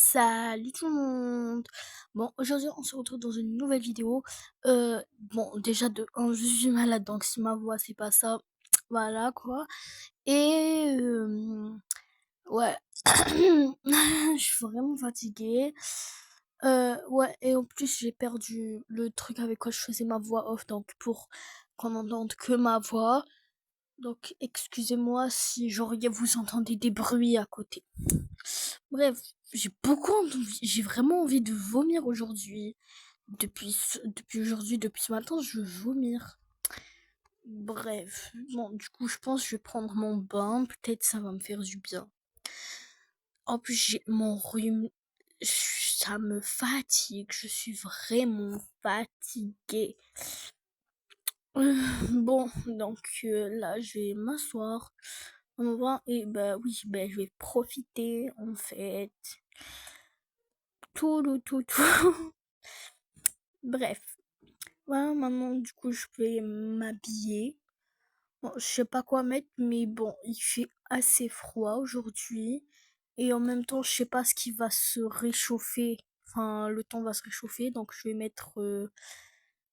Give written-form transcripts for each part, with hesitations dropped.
Salut tout le monde! Bon, aujourd'hui on se retrouve dans une nouvelle vidéo. Bon, déjà de un, je suis malade, donc si ma voix c'est pas ça, voilà quoi. Et ouais, je suis vraiment fatiguée. Ouais, et en plus j'ai perdu le truc avec quoi je faisais ma voix off, donc pour qu'on n'entende que ma voix. Donc excusez-moi si genre vous entendez des bruits à côté. Bref, j'ai vraiment envie de vomir aujourd'hui. Depuis aujourd'hui, depuis ce matin, je veux vomir. Bref, bon, du coup, je pense que je vais prendre mon bain. Peut-être ça va me faire du bien. En plus, j'ai mon rhume. Ça me fatigue. Je suis vraiment fatiguée. Bon, donc là, je vais m'asseoir. On va et bah oui, bah je vais profiter en fait. Tout. Bref. Voilà, maintenant, du coup, je vais m'habiller. Bon, je sais pas quoi mettre, mais bon, il fait assez froid aujourd'hui. Et en même temps, je sais pas ce qui va se réchauffer. Enfin, le temps va se réchauffer, donc je vais mettre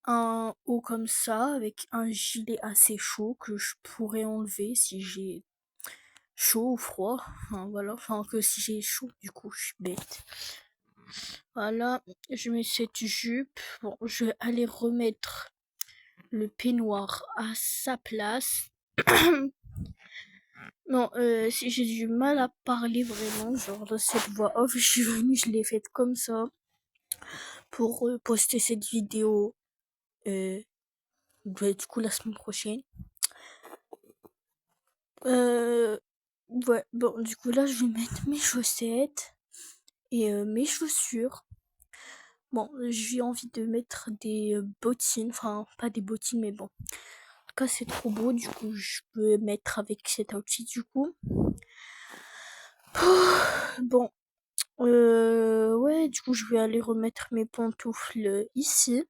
un haut comme ça, avec un gilet assez chaud que je pourrais enlever si j'ai chaud ou froid. Enfin, voilà, enfin, que si j'ai chaud, du coup, je suis bête. Voilà, je mets cette jupe. Bon, je vais aller remettre le peignoir à sa place. Non, si j'ai du mal à parler vraiment, genre de cette voix off, je suis venue, je l'ai faite comme ça pour poster cette vidéo euh, du coup la semaine prochaine. Euh, ouais, bon, du coup là, je vais mettre mes chaussettes et mes chaussures. Bon, j'ai envie de mettre des bottines, enfin pas des bottines, mais bon. En tout cas, c'est trop beau, du coup, je peux mettre avec cet outfit du coup. Bon, ouais, du coup, je vais aller remettre mes pantoufles ici.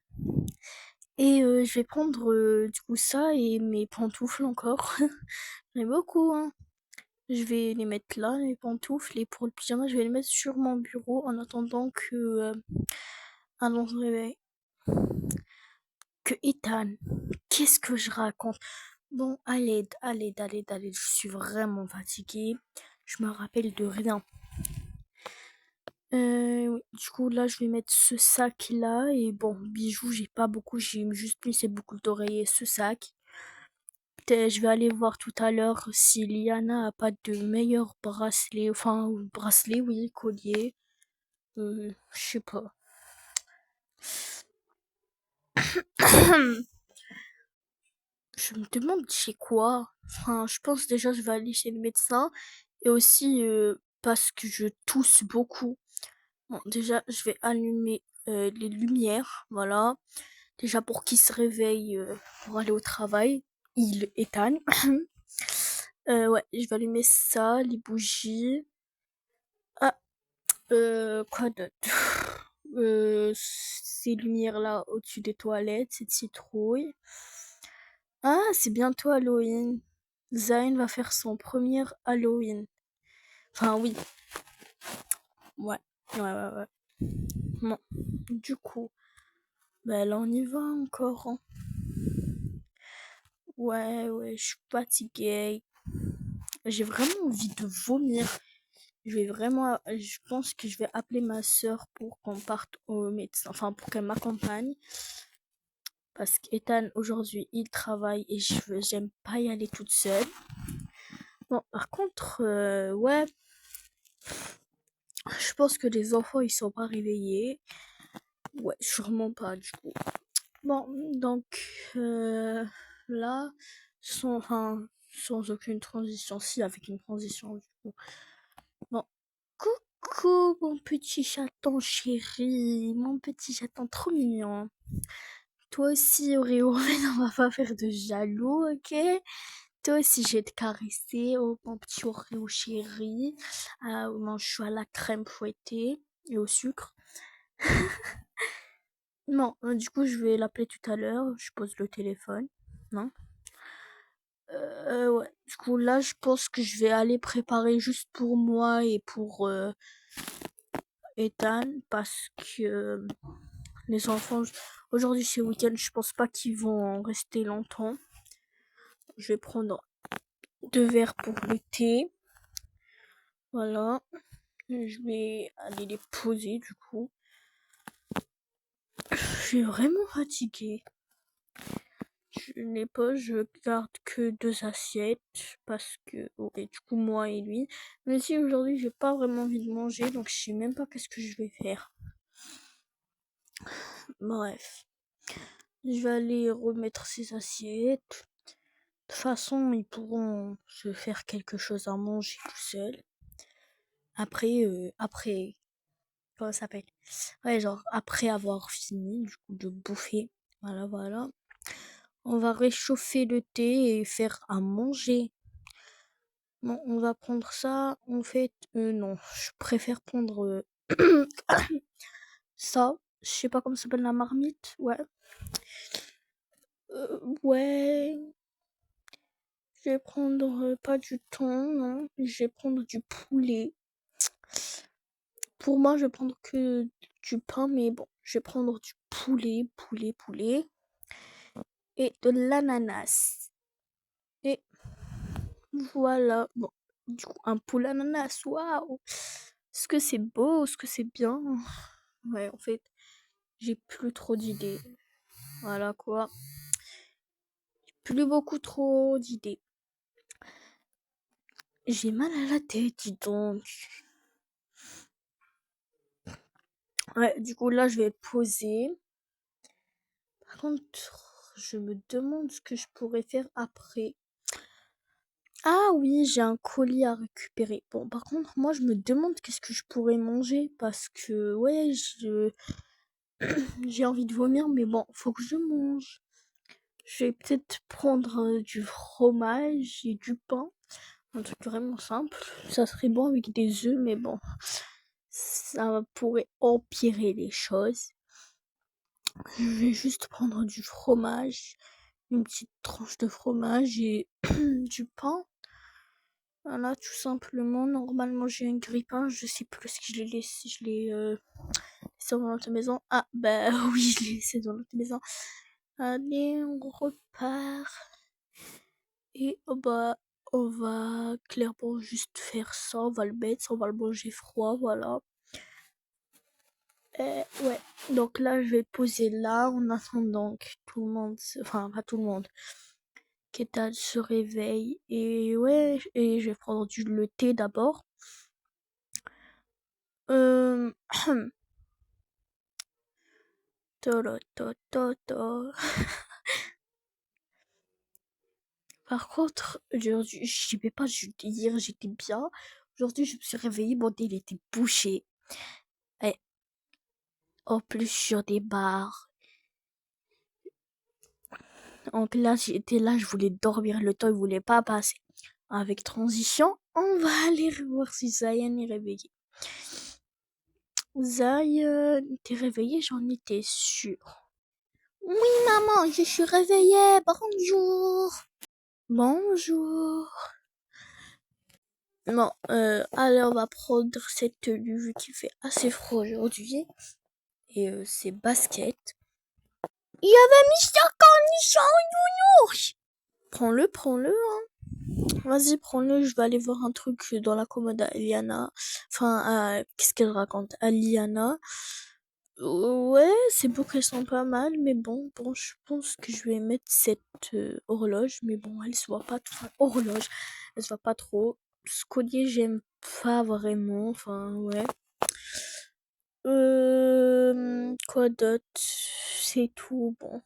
Et je vais prendre du coup ça et mes pantoufles encore. J'en ai beaucoup, hein. Je vais les mettre là, les pantoufles. Et pour le pyjama, je vais les mettre sur mon bureau en attendant que Allons se réveille. Que Ethan. Qu'est-ce que je raconte? Bon, allez, je suis vraiment fatiguée. Je me rappelle de rien. Oui, du coup, là, je vais mettre ce sac-là. Et bon, bijoux, j'ai pas beaucoup. J'ai juste mis ces boucles d'oreiller et ce sac. Peut-être, je vais aller voir tout à l'heure si Liana a pas de meilleur bracelet. Enfin, bracelet, oui, collier. Je sais pas. Je me demande chez quoi. Enfin, je pense déjà je vais aller chez le médecin. Et aussi parce que je tousse beaucoup. Bon, déjà, je vais allumer les lumières. Voilà. Déjà pour qu'il se réveille pour aller au travail. Il éteint. Ouais, je vais allumer ça, les bougies. Ah, quoi d'autre? Ces lumières-là au-dessus des toilettes, cette citrouille. Ah, c'est bientôt Halloween. Zayn va faire son premier Halloween. Enfin, oui. Ouais. Bon, du coup, bah là on y va encore, hein. Ouais, je suis fatiguée. J'ai vraiment envie de vomir. Je pense que je vais appeler ma soeur pour qu'on parte au médecin, enfin pour qu'elle m'accompagne. Parce qu'Ethan, aujourd'hui, il travaille et j'aime pas y aller toute seule. Bon, par contre, ouais, je pense que les enfants, ils sont pas réveillés. Ouais, sûrement pas, du coup. Bon, donc, là, sans aucune transition, si, avec une transition, du coup. Bon, coucou, mon petit chaton chéri, mon petit chaton trop mignon. Toi aussi, Oreo, on va pas faire de jaloux, ok? Toi aussi, je vais te caresser, oh, mon petit Oreo chéri. Mon chou à la crème fouettée et au sucre. Non, du coup, je vais l'appeler tout à l'heure. Je pose le téléphone. Non? Ouais. Du coup, là, je pense que je vais aller préparer juste pour moi et pour Ethan parce que les enfants, aujourd'hui c'est week-end, je pense pas qu'ils vont rester longtemps. Je vais prendre 2 verres pour le thé. Voilà. Je vais aller les poser du coup. Je suis vraiment fatiguée. Je les pose, je garde que 2 assiettes parce que et du coup moi et lui. Mais si aujourd'hui j'ai pas vraiment envie de manger, donc je sais même pas qu'est-ce que je vais faire. Bref, je vais aller remettre ces assiettes. De toute façon, ils pourront se faire quelque chose à manger tout seuls. Après, comment ça s'appelle? Ouais, genre après avoir fini du coup de bouffer. Voilà, voilà. On va réchauffer le thé et faire à manger. Bon, on va prendre ça. En fait, non, je préfère prendre ça. Je sais pas comment ça s'appelle la marmite. Ouais. Ouais. Je vais prendre pas du thon, non. Je vais prendre du poulet. Pour moi, je vais prendre que du pain, mais bon, je vais prendre du poulet. Et de l'ananas. Et voilà. Bon, du coup, un poulet ananas. Waouh! Est-ce que c'est beau? Est-ce que c'est bien? Ouais, en fait, j'ai plus trop d'idées. Voilà quoi. Plus beaucoup trop d'idées. J'ai mal à la tête, dis donc. Ouais, du coup, là, je vais poser. Par contre, je me demande ce que je pourrais faire après. Ah oui, j'ai un colis à récupérer. Bon, par contre, moi, je me demande qu'est-ce que je pourrais manger parce que, ouais, j'ai envie de vomir, mais bon, faut que je mange. Je vais peut-être prendre du fromage et du pain. Un truc vraiment simple. Ça serait bon avec des œufs, mais bon, ça pourrait empirer les choses. Je vais juste prendre du fromage, une petite tranche de fromage et du pain. Voilà, tout simplement. Normalement, j'ai un grille-pain. Je sais plus ce que je l'ai laissé. Je l'ai laissé dans notre maison. Ah, bah oui, je l'ai laissé dans notre maison. Allez, on repart. Et oh bah, on va clairement juste faire ça. On va le mettre, on va le manger froid, voilà. Ouais. Donc là, je vais poser là en attendant que tout le monde, enfin pas tout le monde, qu'Etal se réveille. Et ouais, et je vais prendre le thé d'abord. Euh... Par contre, aujourd'hui, je sais pas, hier j'étais bien. Aujourd'hui, je me suis réveillée, mon nez il était bouché. Et en plus, sur des barres. En classe, j'étais là, je voulais dormir, le temps il voulait pas passer. Avec transition, on va aller voir si Zayan est réveillé. Zayan, t'es réveillé, j'en étais sûre. Oui, maman, je suis réveillée. Bonjour. Bonjour. Bon, allez, on va prendre cette tenue vu qu'il fait assez froid aujourd'hui. Et c'est basket. Il y avait Mister Cornichon, nounours. Prends-le, hein. Vas-y, prends-le, je vais aller voir un truc dans la commode à Eliana. Enfin, qu'est-ce qu'elle raconte? À Liana. Ouais, c'est beau qu'elles sont pas mal, mais bon, je pense que je vais mettre cette horloge, mais bon, elle se voit pas trop. Enfin, horloge, elle se voit pas trop. Ce collier, j'aime pas vraiment, enfin, ouais. Quoi d'autre? C'est tout, bon.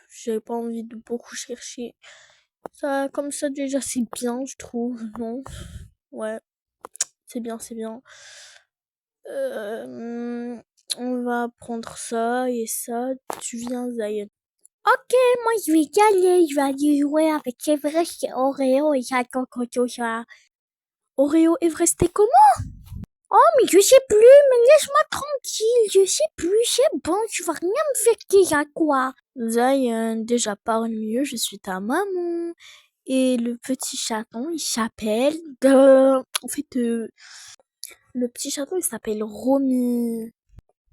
J'avais pas envie de beaucoup chercher. Ça, comme ça, déjà, c'est bien, je trouve, non? Ouais, c'est bien, c'est bien. On va prendre ça et ça. Tu viens, Zayn. Ok, moi je vais y aller. Je vais aller jouer avec Everest et Oreo et j'attends quand tu ça. Oreo, Everest, t'es comment? Oh, mais je sais plus, mais laisse-moi tranquille. Je sais plus, c'est bon, tu vas rien me faire déjà quoi. Zayn, déjà parle mieux, je suis ta maman. Et le petit chaton, il s'appelle... En fait, Le petit château, il s'appelle Romy.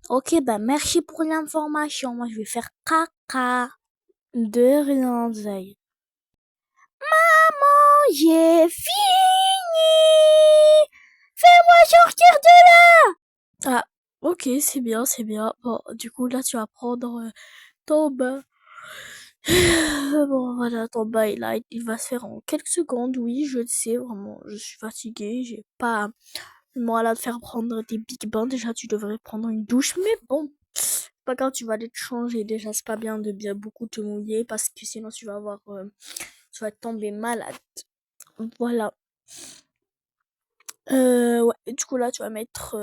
Ok, bah merci pour l'information. Moi, je vais faire caca. De rien, Zay. Maman, j'ai fini. Fais-moi sortir de... Ah, ok, c'est bien, c'est bien. Bon, du coup, là, tu vas prendre ton bain. Bon, voilà, ton bain, il va se faire en quelques secondes. Oui, je le sais, vraiment, je suis fatiguée. J'ai pas le moral de faire prendre des big bains. Déjà, tu devrais prendre une douche, mais bon. C'est pas grave, tu vas aller te changer. Déjà, c'est pas bien de bien beaucoup te mouiller parce que sinon, tu vas tomber malade. Voilà. Ouais, du coup, là, tu vas mettre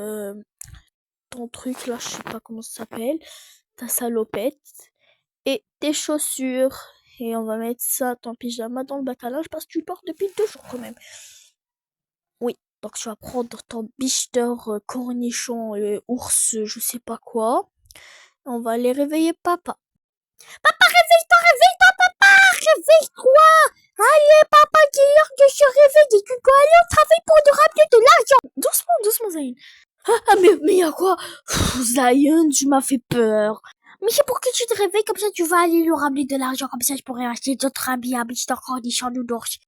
ton truc, là, je sais pas comment ça s'appelle, ta salopette et tes chaussures. Et on va mettre ça, ton pyjama, dans le bac à linge parce que tu le portes depuis 2 jours quand même. Oui, donc tu vas prendre ton bichter, cornichon, ours, je sais pas quoi. On va aller réveiller papa. Papa, réveille-toi, réveille-toi, papa, réveille-toi. Allez, papa, qui est l'heure de se réveiller. Tu dois aller au travail pour nous ramener de l'argent. Doucement, doucement, Zayn. Ah, mais y'a quoi? Zion, tu m'as fait peur. Mais c'est pour que tu te réveilles, comme ça tu vas aller lui ramener de l'argent, comme ça je pourrais acheter d'autres habits, bister, cornichon, nounours.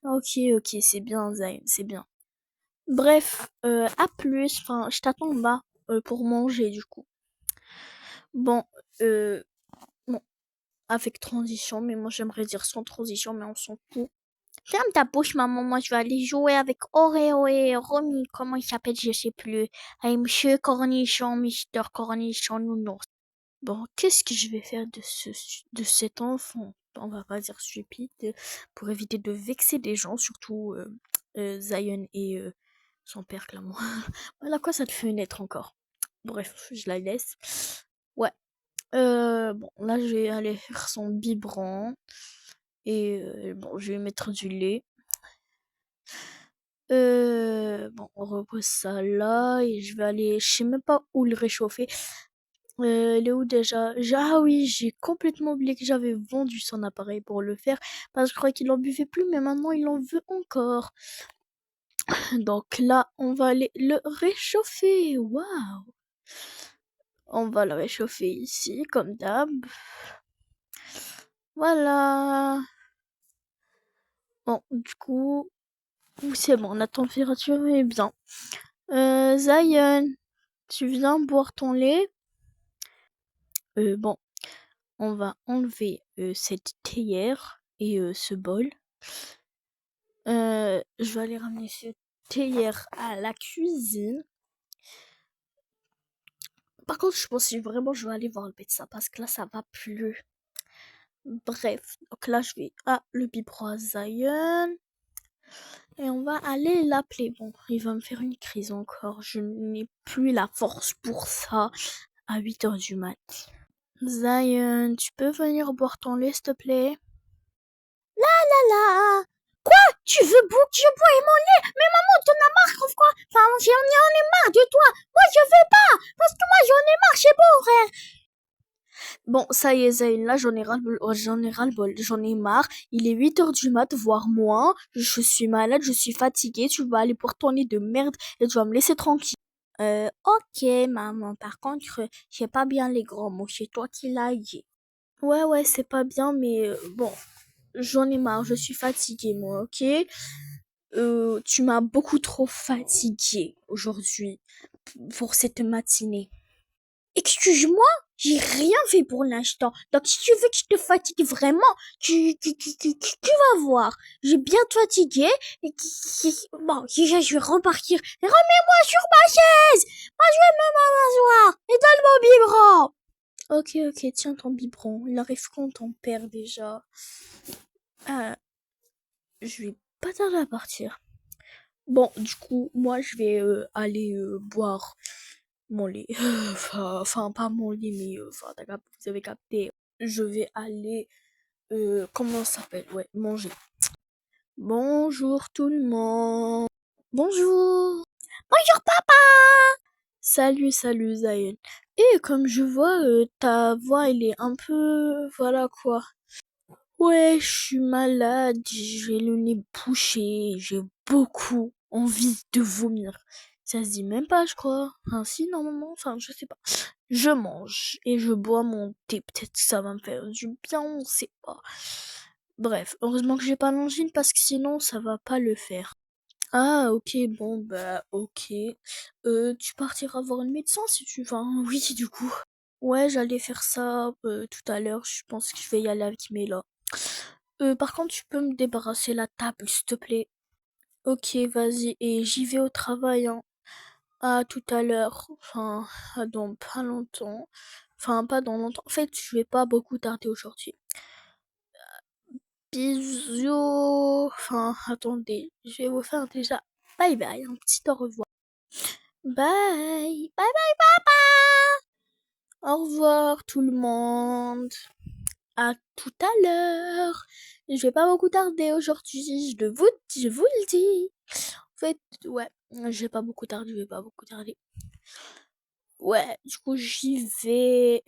Ok, ok, c'est bien, Zion, c'est bien. Bref, à plus, enfin, je t'attends en bas pour manger, du coup. Bon, bon, avec transition, mais moi j'aimerais dire sans transition, mais on s'en fout. Ferme ta bouche, maman. Moi, je vais aller jouer avec Oreo et Romy. Comment il s'appelle, je sais plus. Avec Monsieur Cornichon, Mister Cornichon, Nounours. Bon, qu'est-ce que je vais faire de cet enfant? On va pas dire stupide, pour éviter de vexer des gens, surtout Zion et son père, clairement. Voilà quoi, ça te fait une lettre encore. Bref, je la laisse. Ouais. Bon, là, je vais aller faire son biberon. Et bon, je vais mettre du lait. Bon, on repose ça là et je vais aller, je sais même pas où le réchauffer. Il est où déjà? Ah oui, j'ai complètement oublié que j'avais vendu son appareil pour le faire parce que je croyais qu'il en buvait plus, mais maintenant il en veut encore. Donc là, on va aller le réchauffer. Waouh! On va le réchauffer ici, comme d'hab. Voilà. Bon, du coup, c'est bon, la température est bien. Zion, tu viens boire ton lait? Bon, on va enlever cette théière et ce bol. Je vais aller ramener cette théière à la cuisine. Par contre, je pense que vraiment je vais aller voir le médecin parce que là, ça va plus. Bref, donc là, je vais à le biberon à Zion. Et on va aller l'appeler. Bon, il va me faire une crise encore. Je n'ai plus la force pour ça à 8 heures du mat. Zion, tu peux venir boire ton lait, s'il te plaît? Là. Quoi? Tu veux que je bois mon lait? Mais maman, t'en as marre, quoi? Enfin, j'en ai marre de toi. Moi, je veux pas. Parce que moi, j'en ai marre, c'est bon, frère. Bon, ça y est, Zayn, là, j'en ai ras-le-bol, j'en ai marre. Il est 8 heures du mat, voire moins. Je suis malade, je suis fatiguée. Tu vas aller pour ton lit de merde et tu vas me laisser tranquille. Ok, maman. Par contre, j'ai pas bien les grands mots. C'est toi qui l'as dit. Ouais, c'est pas bien, mais bon, j'en ai marre. Je suis fatiguée, moi, ok? Tu m'as beaucoup trop fatiguée aujourd'hui pour cette matinée. Excuse-moi, j'ai rien fait pour l'instant. Donc si tu veux que je te fatigue vraiment, tu vas voir. J'ai bien fatigué et bon, déjà je vais repartir. Et remets-moi sur ma chaise. Moi je vais m'asseoir. Et donne mon biberon. Ok, tiens ton biberon. Il arrive quand ton père déjà? Je vais pas tarder à partir. Bon, du coup, moi, je vais aller boire mon lait. Enfin, pas mon lait, mais enfin, vous avez capté. Je vais aller, comment ça s'appelle? Ouais, manger. Bonjour tout le monde. Bonjour. Bonjour papa. Salut Zayn. Et comme je vois, ta voix, elle est un peu, voilà quoi. Ouais, je suis malade, j'ai le nez bouché, j'ai beaucoup envie de vomir. Ça se dit même pas, je crois. Enfin, si, normalement, enfin, je sais pas. Je mange et je bois mon thé. Peut-être que ça va me faire du bien, on sait pas. Bref, heureusement que j'ai pas l'angine parce que sinon, ça va pas le faire. Ah, ok, bon, bah, ok. Tu partiras voir le médecin si tu veux. Hein. Oui, du coup. Ouais, j'allais faire ça tout à l'heure. Je pense que je vais y aller avec Mela. Par contre, tu peux me débarrasser la table, s'il te plaît. Ok, vas-y. Et j'y vais au travail, hein. À tout à l'heure. Enfin, dans pas longtemps. Enfin, pas dans longtemps. En fait, je vais pas beaucoup tarder aujourd'hui. Bisous. Enfin, attendez. Je vais vous faire déjà bye bye. Un petit au revoir. Bye. Bye bye, papa. Au revoir, tout le monde. À tout à l'heure. Je vais pas beaucoup tarder aujourd'hui. Je vous le dis. En fait, ouais. Je vais pas beaucoup tarder. Je vais pas beaucoup tarder. Ouais, du coup, j'y vais.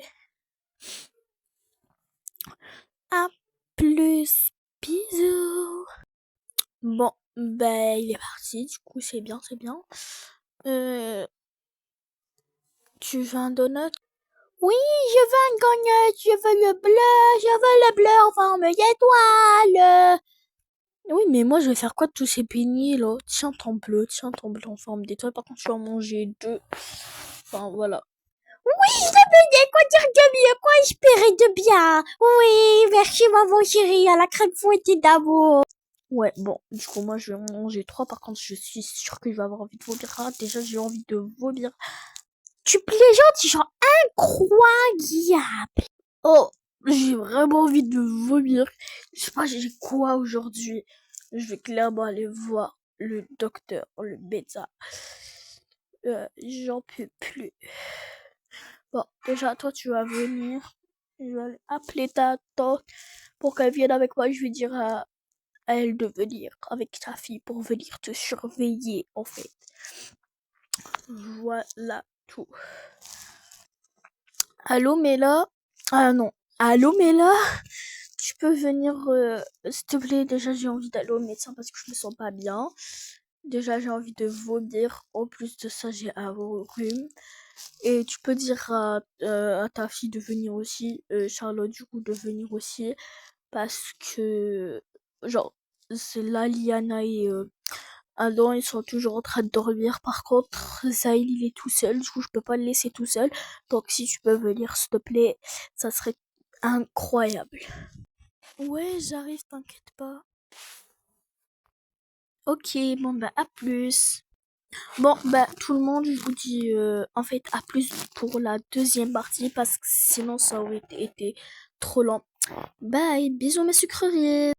À plus. Bisous. Bon, ben, il est parti. Du coup, c'est bien, c'est bien. Tu veux un donut? Oui, je veux un donut. Je veux le bleu. Je veux le bleu en forme d'étoile. Oui, mais moi, je vais faire quoi de tous ces beignets, là? Tiens, ton bleu en forme d'étoile. Par contre, je vais en manger deux. Enfin, voilà. Oui, je venais quoi dire de mieux, quoi espérer de bien. Oui, merci maman chérie, à la crème fouettée d'amour. Ouais, bon, du coup, moi, je vais en manger trois. Par contre, je suis sûre que je vais avoir envie de vomir. Ah, déjà, j'ai envie de vomir. Tu plaisantes, c'est genre incroyable. Oh, j'ai vraiment envie de vomir. Je sais pas, j'ai quoi aujourd'hui? Je vais clairement aller voir le docteur, le médecin. J'en peux plus. Bon, déjà, toi, tu vas venir. Je vais aller appeler ta tante pour qu'elle vienne avec moi. Je vais dire à elle de venir avec sa fille pour venir te surveiller, en fait. Voilà tout. Allô, Mela? Ah non. Allô, Mela? Tu peux venir, s'il te plaît, déjà j'ai envie d'aller au médecin parce que je me sens pas bien. Déjà j'ai envie de vomir. En plus de ça, j'ai un rhume. Et tu peux dire à ta fille de venir aussi, Charlotte du coup de venir aussi. Parce que, genre, c'est là, Liana et Adam, ils sont toujours en train de dormir. Par contre, Zahil, il est tout seul. Du coup, je peux pas le laisser tout seul. Donc si tu peux venir, s'il te plaît, ça serait incroyable. Ouais, j'arrive, t'inquiète pas. Ok, bon bah à plus. Bon bah tout le monde, je vous dis en fait à plus pour la deuxième partie parce que sinon ça aurait été trop lent. Bye, bisous mes sucreries.